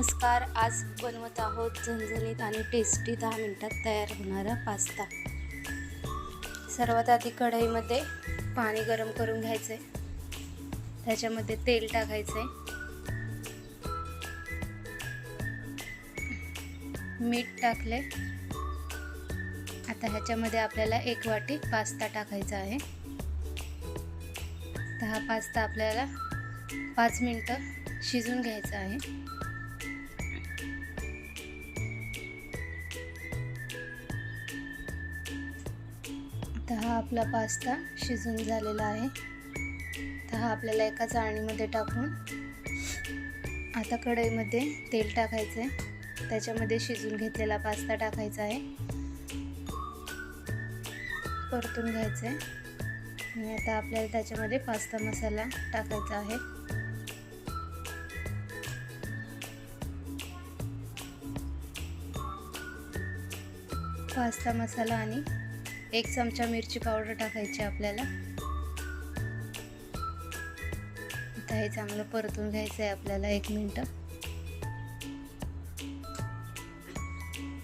नमस्कार. आज बनवत आहोत झणझणीत आणि टेस्टी 10 मिनिटात तयार होणारा पास्ता. सर्वात आधी कढईमध्ये पाणी गरम करून घ्यायचं आहे. त्याच्यामध्ये तेल टाकायचं आहे, मीठ टाकले. आता ह्याच्यामध्ये आपल्याला 1 वाटी पास्ता टाकायचा आहे. तर हा पास्ता आपल्याला 5 मिनिटं शिजून घ्यायचा आहे. तर हा आपला पास्ता शिजून झालेला आहे. तर हा आपल्याला एका चाळणीमध्ये टाकून आता कढईमध्ये तेल टाकायचं आहे. त्याच्यामध्ये शिजून घेतलेला पास्ता टाकायचा आहे, परतून घ्यायचं आहे. आणि आता आपल्याला त्याच्यामध्ये पास्ता मसाला टाकायचा आहे. पास्ता मसाला आणि 1 चमचा मिरची पावडर टाकायची आपल्याला. आता हे चांगलं परतून घ्यायचं आहे आपल्याला 1 मिनिट.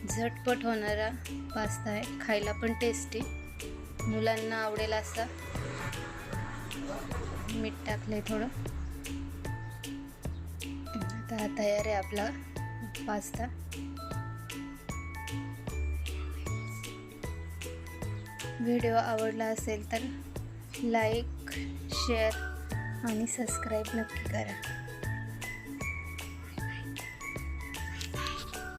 झटपट होणारा पास्ता आहे, खायला पण टेस्टी, मुलांना आवडेल असा. मीठ टाकलंय थोडं. आता हा तयार आहे आपला पास्ता. व्हिडिओ आवडला असेल तर लाईक, शेअर आणि सबस्क्राईब नक्की करा.